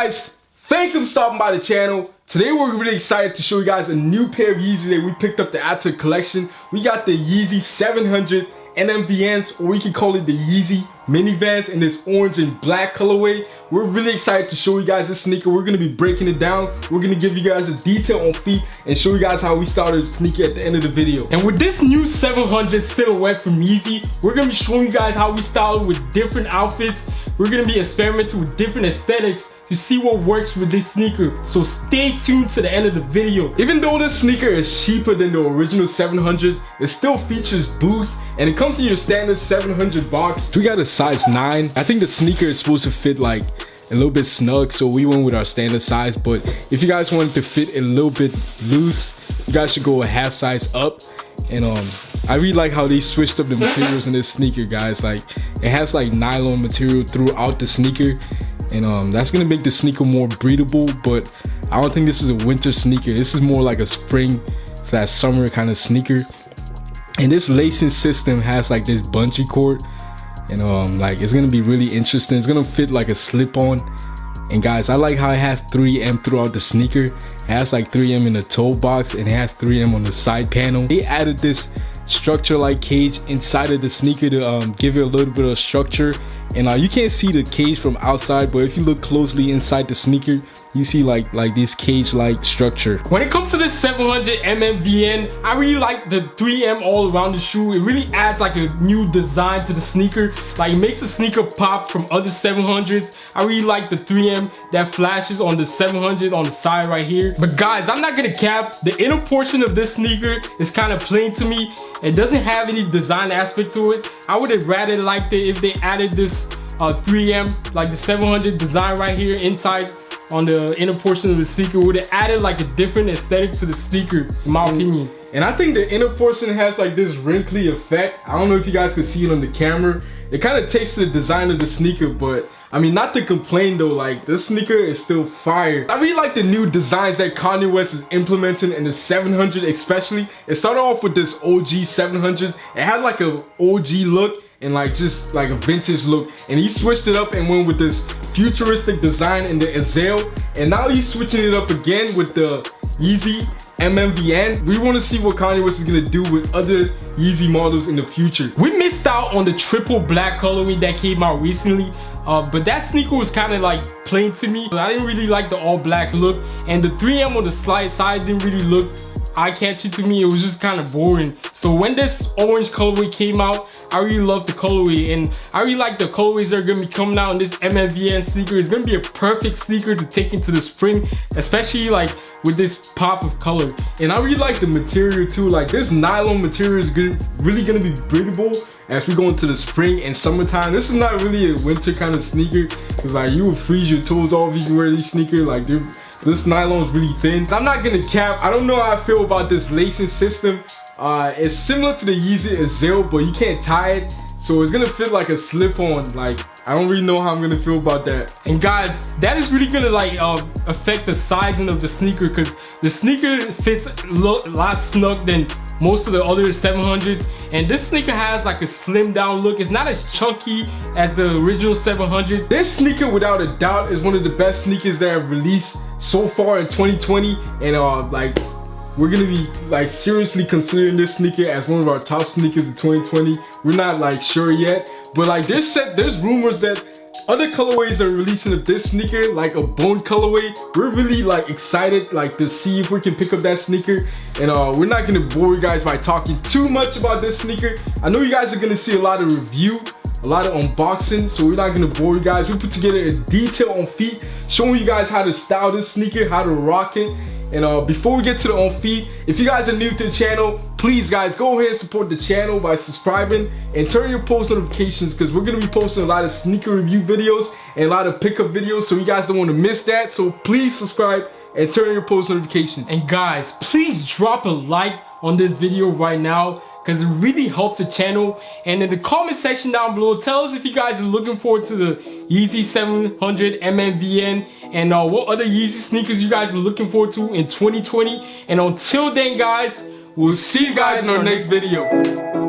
Guys, thank you for stopping by the channel. Today we're really excited to show you guys a new pair of Yeezys that we picked up the Adidas collection. We got the Yeezy 700 MNVNs, or we can call it the Yeezy minivans, in this orange and black colorway. We're really excited to show you guys this sneaker. We're going to be breaking it down. We're going to give you guys a detail on feet and show you guys how we started the sneaker at the end of the video. And with this new 700 silhouette from Yeezy, we're going to be showing you guys how we styled with different outfits. We're going to be experimenting with different aesthetics to see what works with this sneaker. So stay tuned to the end of the video. Even though this sneaker is cheaper than the original 700, it still features Boost, and it comes in your standard 700 box. We got a size 9. I think the sneaker is supposed to fit like a little bit snug, so we went with our standard size. But if you guys want it to fit a little bit loose, you guys should go a half size up. And I really like how they switched up the materials in this sneaker, guys. Like, it has like nylon material throughout the sneaker, and that's gonna make the sneaker more breathable. But I don't think this is a winter sneaker. This is more like a spring / summer kind of sneaker. And this lacing system has like this bungee cord, and like, it's gonna be really interesting. It's gonna fit like a slip-on. And guys, I like how it has 3M throughout the sneaker. It has like 3M in the toe box, and it has 3M on the side panel. They added this structure like cage inside of the sneaker to give it a little bit of structure. And you can't see the cage from outside, but if you look closely inside the sneaker, you see like this cage-like structure. When it comes to this 700 MNVN, I really like the 3M all around the shoe. It really adds like a new design to the sneaker. Like, it makes the sneaker pop from other 700s. I really like the 3M that flashes on the 700 on the side right here. But guys, I'm not gonna cap, the inner portion of this sneaker is kind of plain to me. It doesn't have any design aspect to it. I would have rather liked it if they added this 3M, like the 700 design right here inside on the inner portion of the sneaker. Would have added like a different aesthetic to the sneaker, in my opinion. And I think the inner portion has like this wrinkly effect. I don't know if you guys can see it on the camera. It kind of takes to the design of the sneaker, but I mean, not to complain though, like, this sneaker is still fire. I really like the new designs that Kanye West is implementing in the 700 especially. It started off with this OG 700. It had like a OG look and like just like a vintage look, and he switched it up and went with this futuristic design in the Azale, and now he's switching it up again with the Yeezy MNVN. We want to see what Kanye West is gonna do with other Yeezy models in the future. We missed out on the triple black colorway that came out recently, but that sneaker was kind of like plain to me. I didn't really like the all black look, and the 3M on the slide side didn't really look eye-catching to me. It was just kind of boring. So when this orange colorway came out, I really loved the colorway, and I really like the colorways that are gonna be coming out in this MNVN sneaker. It's gonna be a perfect sneaker to take into the spring, especially like with this pop of color. And I really like the material too. Like, this nylon material is really gonna be breathable as we go into the spring and summertime. This is not really a winter kind of sneaker, because like, you will freeze your toes off if you wear these sneakers. Like, this nylon is really thin. I'm not gonna cap, I don't know how I feel about this lacing system. It's similar to the Yeezy Azale, but you can't tie it, so it's gonna fit like a slip-on. Like, I don't really know how I'm gonna feel about that. And guys, that is really gonna like affect the sizing of the sneaker, because the sneaker fits a lot snug than most of the other 700s, and this sneaker has like a slim down look. It's not as chunky as the original 700s. This sneaker, without a doubt, is one of the best sneakers that have released so far in 2020, and like, we're gonna be like seriously considering this sneaker as one of our top sneakers in 2020. We're not like sure yet, but like, there's rumors that other colorways are releasing of this sneaker, like a bone colorway. We're really like excited like to see if we can pick up that sneaker, and we're not gonna bore you guys by talking too much about this sneaker. I know you guys are gonna see a lot of review, a lot of unboxing, so we're not gonna bore you guys. We put together a detail on feet, showing you guys how to style this sneaker, how to rock it. And before we get to the on feet, if you guys are new to the channel, please guys, go ahead and support the channel by subscribing and turn your post notifications, because we're gonna be posting a lot of sneaker review videos and a lot of pickup videos, so you guys don't want to miss that. So please subscribe and turn your post notifications. And guys, please drop a like on this video right now, because it really helps the channel. And in the comment section down below, tell us if you guys are looking forward to the Yeezy 700 MNVN, and what other Yeezy sneakers you guys are looking forward to in 2020. And until then guys, we'll see you guys in our next video.